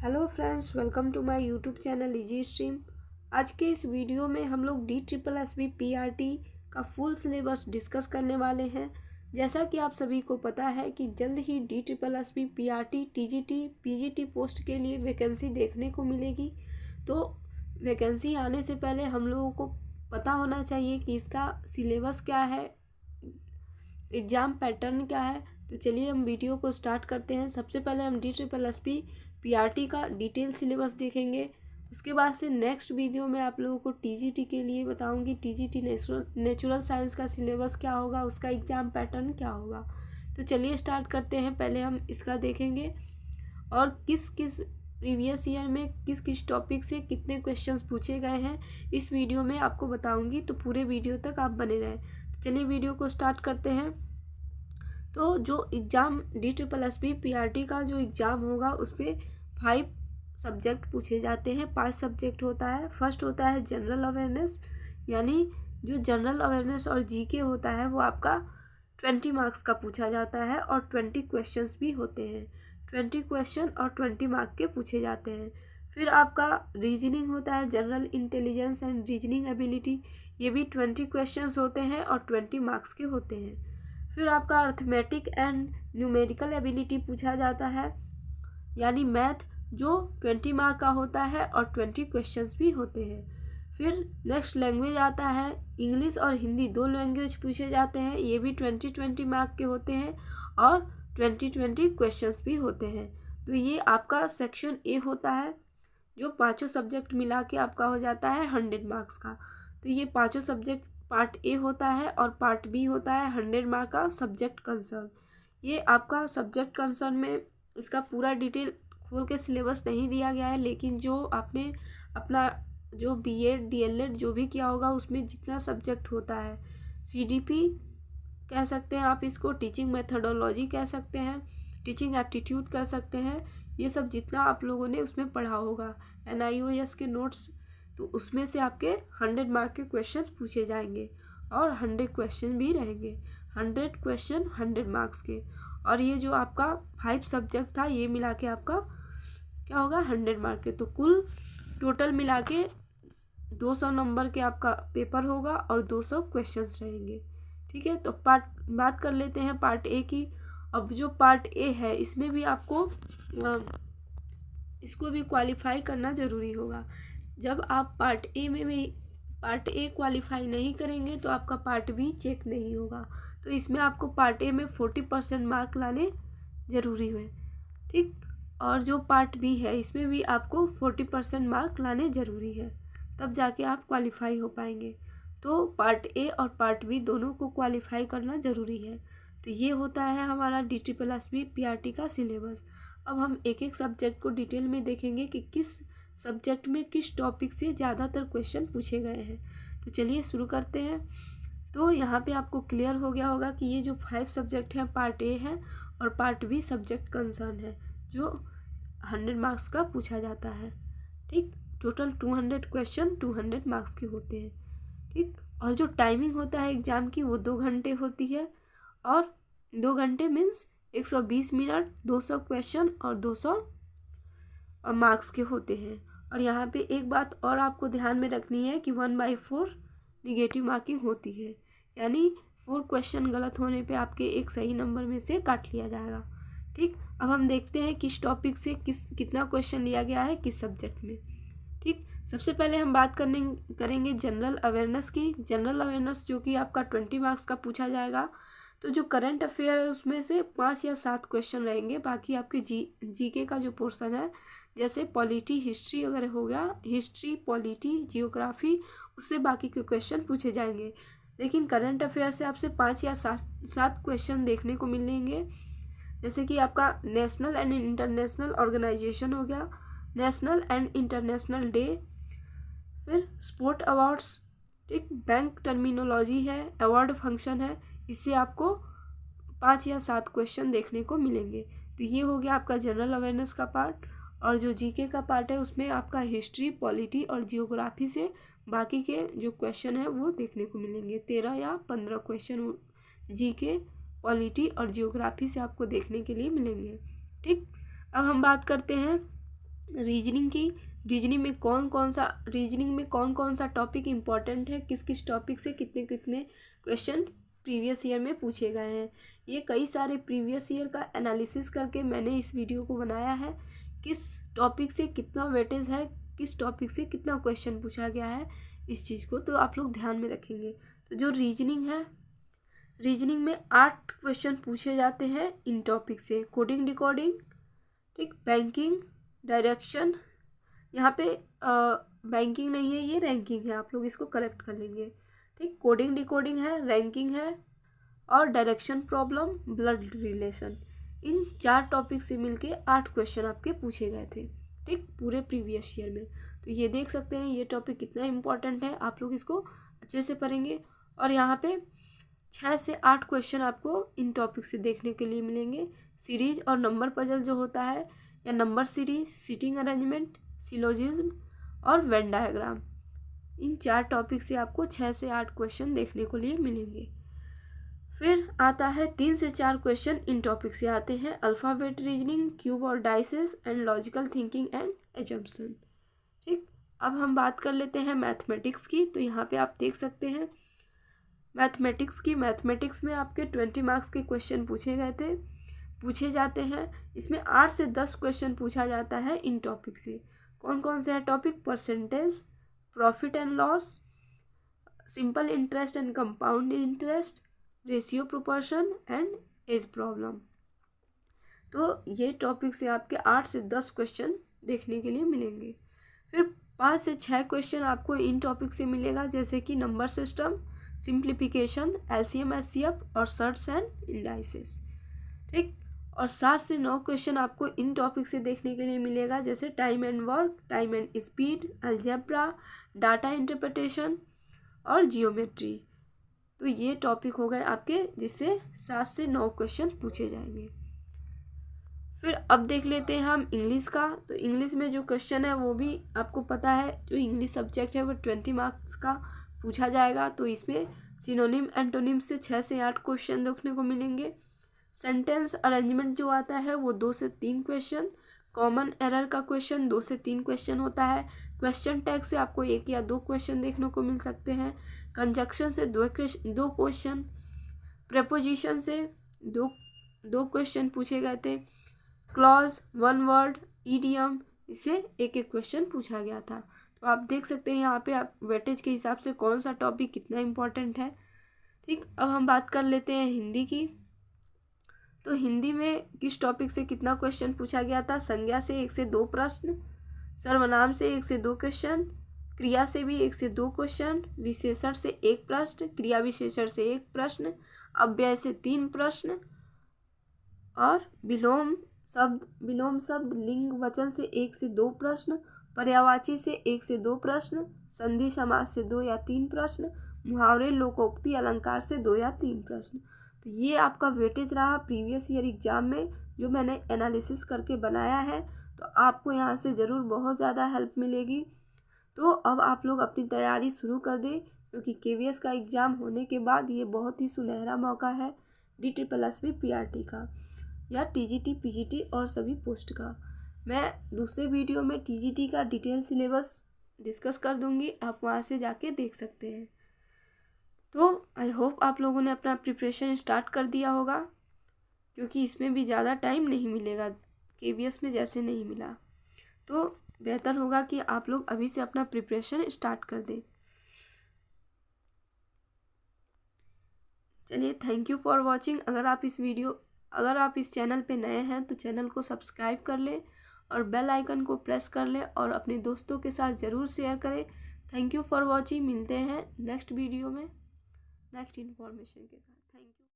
Hello friends, welcome to my YouTube channel easy stream. आज के इस वीडियो में हम लोग DSSB PRT का फुल सिलेबस डिस्कस करने वाले हैं। जैसा कि आप सभी को पता है कि जल्द ही DSSB PRT TGT PGT post के लिए वैकेंसी देखने को मिलेगी। तो वैकेंसी आने से पहले हम लोगों को पता होना चाहिए कि इसका सिलेबस क्या है, एग्ज़ाम पैटर्न क्या है। तो चलिए हम वीडियो को स्टार्ट करते हैं। सबसे पहले हम DSSB PRT का डिटेल सिलेबस देखेंगे। उसके बाद से नेक्स्ट वीडियो में आप लोगों को TGT के लिए बताऊंगी TGT नेचुरल साइंस का सिलेबस क्या होगा, उसका एग्ज़ाम पैटर्न क्या होगा। तो चलिए स्टार्ट करते हैं। पहले हम इसका देखेंगे और किस किस प्रीवियस ईयर में किस किस टॉपिक से कितने क्वेश्चंस पूछे गए हैं इस वीडियो में आपको बताऊंगी। तो पूरे वीडियो तक आप बने रहें। तो चलिए वीडियो को स्टार्ट करते हैं। तो जो एग्ज़ाम DSSB PRT का जो एग्ज़ाम होगा उसमें 5 सब्जेक्ट पूछे जाते हैं। 5 सब्जेक्ट होता है। फर्स्ट होता है जनरल अवेयरनेस, यानी जो जनरल अवेयरनेस और GK होता है वो आपका 20 मार्क्स का पूछा जाता है और 20 क्वेश्चंस भी होते हैं। 20 क्वेश्चन और 20 मार्क के पूछे जाते हैं। फिर आपका रीजनिंग होता है, general intelligence and reasoning ability. ये भी 20 क्वेश्चंस होते हैं और 20 मार्क्स के होते हैं। फिर आपका अर्थमेटिक एंड न्यूमेरिकल एबिलिटी पूछा जाता है, यानी मैथ, जो 20 मार्क का होता है और 20 क्वेश्चंस भी होते हैं। फिर नेक्स्ट लैंग्वेज आता है, इंग्लिश और हिंदी 2 लैंग्वेज पूछे जाते हैं। ये भी 20 मार्क के होते हैं और 20 क्वेश्चंस भी होते हैं। तो ये आपका सेक्शन ए होता है, जो पाँचों सब्जेक्ट मिला के आपका हो जाता है 100 मार्क्स का। तो ये पाँचों सब्जेक्ट पार्ट ए होता है और पार्ट बी होता है 100 मार्क का सब्जेक्ट कंसर्न। ये आपका सब्जेक्ट कंसर्न में इसका पूरा डिटेल खोल के सिलेबस नहीं दिया गया है, लेकिन जो आपने अपना जो BEd DLEd जो भी किया होगा उसमें जितना सब्जेक्ट होता है, CDP कह सकते हैं आप इसको, टीचिंग मेथडोलॉजी कह सकते हैं, टीचिंग एप्टीट्यूड कह सकते हैं, ये सब जितना आप लोगों ने उसमें पढ़ा होगा NIOS के नोट्स, तो उसमें से आपके 100 मार्क के क्वेश्चन पूछे जाएंगे और 100 क्वेश्चन भी रहेंगे। 100 क्वेश्चन 100 मार्क्स के। और ये जो आपका 5 सब्जेक्ट था ये मिला के आपका क्या होगा 100 मार्क के। तो कुल टोटल मिला के 200 नंबर के आपका पेपर होगा और 200 क्वेश्चंस रहेंगे। ठीक है, तो बात कर लेते हैं पार्ट ए की। अब जो पार्ट ए है इसमें भी आपको इसको भी क्वालिफाई करना ज़रूरी होगा। जब आप पार्ट ए में भी पार्ट ए क्वालिफाई नहीं करेंगे तो आपका पार्ट बी चेक नहीं होगा। तो इसमें आपको पार्ट ए में 40% मार्क लाने ज़रूरी है। ठीक, और जो पार्ट बी है इसमें भी आपको 40% मार्क लाने ज़रूरी है, तब जाके आप क्वालिफाई हो पाएंगे। तो पार्ट ए और पार्ट बी दोनों को क्वालिफाई करना ज़रूरी है। तो ये होता है हमारा DSSB PRT का सिलेबस। अब हम एक एक सब्जेक्ट को डिटेल में देखेंगे कि किस सब्जेक्ट में किस टॉपिक से ज़्यादातर क्वेश्चन पूछे गए हैं। तो चलिए शुरू करते हैं। तो यहाँ पे आपको क्लियर हो गया होगा कि ये जो 5 सब्जेक्ट हैं पार्ट ए है और पार्ट बी सब्जेक्ट कंसर्न है, जो 100 मार्क्स का पूछा जाता है। ठीक, टोटल 200 क्वेश्चन 200 मार्क्स के होते हैं। ठीक, और जो टाइमिंग होता है एग्ज़ाम की वो 2 घंटे होती है, और 2 घंटे मीन्स 120 मिनट, 200 क्वेश्चन और 200 मार्क्स के होते हैं। और यहाँ पे एक बात और आपको ध्यान में रखनी है कि 1/4 निगेटिव मार्किंग होती है, यानी 4 क्वेश्चन गलत होने पे आपके एक सही नंबर में से काट लिया जाएगा। ठीक, अब हम देखते हैं किस टॉपिक से कितना क्वेश्चन लिया गया है किस सब्जेक्ट में। ठीक, सबसे पहले हम बात करेंगे जनरल अवेयरनेस की। जनरल अवेयरनेस जो कि आपका 20 मार्क्स का पूछा जाएगा। तो जो करंट अफेयर है उसमें से 5 या 7 क्वेश्चन रहेंगे। बाकी आपके GK का जो पोर्शन है, जैसे पॉलिटी हिस्ट्री अगर हो गया, हिस्ट्री पॉलिटी जियोग्राफी, उससे बाकी के क्वेश्चन पूछे जाएंगे। लेकिन करंट अफेयर से आपसे 5 या 7 क्वेश्चन देखने को मिलेंगे। जैसे कि आपका नेशनल एंड इंटरनेशनल ऑर्गेनाइजेशन हो गया, नेशनल एंड इंटरनेशनल डे, फिर स्पोर्ट अवार्ड्स, ठीक, बैंक टर्मिनोलॉजी है, अवार्ड फंक्शन है, इससे आपको 5 या 7 क्वेश्चन देखने को मिलेंगे। तो ये हो गया आपका जनरल अवेयरनेस का पार्ट। और जो GK का पार्ट है उसमें आपका हिस्ट्री पॉलिटी और जियोग्राफी से बाकी के जो क्वेश्चन है वो देखने को मिलेंगे। 13 या 15 क्वेश्चन GK पॉलिटी और जियोग्राफी से आपको देखने के लिए मिलेंगे। ठीक, अब हम बात करते हैं रीजनिंग में कौन कौन सा टॉपिक इम्पॉर्टेंट है, किस किस टॉपिक से कितने कितने क्वेश्चन प्रीवियस ईयर में पूछे गए हैं। ये कई सारे प्रीवियस ईयर का एनालिसिस करके मैंने इस वीडियो को बनाया है। किस टॉपिक से कितना वेटेज है, किस टॉपिक से कितना क्वेश्चन पूछा गया है, इस चीज़ को तो आप लोग ध्यान में रखेंगे। तो जो रीजनिंग है, रीजनिंग में 8 क्वेश्चन पूछे जाते हैं इन टॉपिक से। कोडिंग डिकोडिंग, ठीक, बैंकिंग, डायरेक्शन, यहाँ पे बैंकिंग नहीं है, ये रैंकिंग है, आप लोग इसको करेक्ट कर लेंगे, ठीक। कोडिंग डिकोडिंग है, रैंकिंग है, और डायरेक्शन प्रॉब्लम, ब्लड रिलेशन। इन 4 टॉपिक से मिलके 8 क्वेश्चन आपके पूछे गए थे, ठीक, पूरे प्रीवियस ईयर में। तो ये देख सकते हैं ये टॉपिक कितना इम्पोर्टेंट है, आप लोग इसको अच्छे से पढ़ेंगे। और यहाँ पे 6 से 8 क्वेश्चन आपको इन टॉपिक से देखने के लिए मिलेंगे। सीरीज और नंबर पजल जो होता है, या number series, seating arrangement, syllogism और वेन डायग्राम, इन 4 टॉपिक से आपको 6 से 8 क्वेश्चन देखने को लिए मिलेंगे। फिर आता है 3 से 4 क्वेश्चन इन टॉपिक से आते हैं। अल्फ़ाबेट रीजनिंग, क्यूब और dices and logical thinking and assumption, ठीक। अब हम बात कर लेते हैं मैथमेटिक्स की। तो यहाँ पे आप देख सकते हैं मैथमेटिक्स में आपके 20 मार्क्स के क्वेश्चन पूछे जाते हैं। इसमें 8 से 10 क्वेश्चन पूछा जाता है इन टॉपिक से। कौन कौन से है topic? Percentage, profit and loss, simple interest and compound interest, ratio proportion and age problem. तो ये टॉपिक से आपके 8 से 10 क्वेश्चन देखने के लिए मिलेंगे। फिर 5 से 6 क्वेश्चन आपको इन टॉपिक से मिलेगा, जैसे कि number system, simplification, LCM HCF और सर्ट्स एंड इंडाइसेस, ठीक। और 7 से 9 क्वेश्चन आपको इन टॉपिक से देखने के लिए मिलेगा, जैसे time and work, time and speed, algebra, data interpretation और जियोमेट्री। तो ये टॉपिक हो गए आपके, जिससे 7 से 9 क्वेश्चन पूछे जाएंगे। फिर अब देख लेते हैं हम इंग्लिश का। तो इंग्लिश में जो क्वेश्चन है वो भी आपको पता है, जो इंग्लिश सब्जेक्ट है वो 20 मार्क्स का पूछा जाएगा। तो इसमें सिनोनिम एंटोनिम से 6 से 8 क्वेश्चन देखने को मिलेंगे। सेंटेंस अरेंजमेंट जो आता है वो 2 से 3 क्वेश्चन। कॉमन एरर का क्वेश्चन 2 से 3 क्वेश्चन होता है। क्वेश्चन टैग से आपको 1 या 2 क्वेश्चन देखने को मिल सकते हैं। कंजक्शन से 2 क्वेश्चन। प्रेपोजिशन से 2 क्वेश्चन पूछे गए थे। क्लॉज, 1 वर्ड, ईडियम, इससे 1 क्वेश्चन पूछा गया था। तो आप देख सकते हैं यहाँ पे आप वेटेज के हिसाब से कौन सा टॉपिक कितना इम्पोर्टेंट है, ठीक। अब हम बात कर लेते हैं हिंदी की। तो हिंदी में किस टॉपिक से कितना क्वेश्चन पूछा गया था? संज्ञा से 1 से 2 प्रश्न, सर्वनाम से 1 से 2 क्वेश्चन, क्रिया से भी 1 से 2 क्वेश्चन, विशेषण से 1 प्रश्न, क्रिया विशेषण से 1 प्रश्न, अव्यय से 3 प्रश्न, और विलोम शब्द लिंग वचन से 1 से 2 प्रश्न, पर्यायवाची से 1 से 2 प्रश्न, संधि समास से 2 या 3 प्रश्न, मुहावरे, लोकोक्ति, अलंकार से 2 या 3 प्रश्न। तो ये आपका वेटेज रहा प्रीवियस ईयर एग्जाम में, जो मैंने एनालिसिस करके बनाया है। तो आपको यहाँ से ज़रूर बहुत ज़्यादा हेल्प मिलेगी। तो अब आप लोग अपनी तैयारी शुरू कर दें, क्योंकि केवीएस का एग्ज़ाम होने के बाद ये बहुत ही सुनहरा मौका है DSSB PRT का, या TGT PGT और सभी पोस्ट का। मैं दूसरे वीडियो में TGT का डिटेल सिलेबस डिस्कस कर दूंगी, आप वहाँ से जाके देख सकते हैं। तो आई होप आप लोगों ने अपना प्रिपरेशन स्टार्ट कर दिया होगा, क्योंकि इसमें भी ज़्यादा टाइम नहीं मिलेगा, केवीएस में जैसे नहीं मिला। तो बेहतर होगा कि आप लोग अभी से अपना प्रिपरेशन स्टार्ट कर दें। चलिए, थैंक यू फॉर वॉचिंग। अगर आप इस चैनल पे नए हैं तो चैनल को सब्सक्राइब कर लें और बेल आइकन को प्रेस कर लें और अपने दोस्तों के साथ ज़रूर शेयर करें। Thank you for watching. मिलते हैं नेक्स्ट वीडियो में नेक्स्ट इन्फॉर्मेशन के साथ।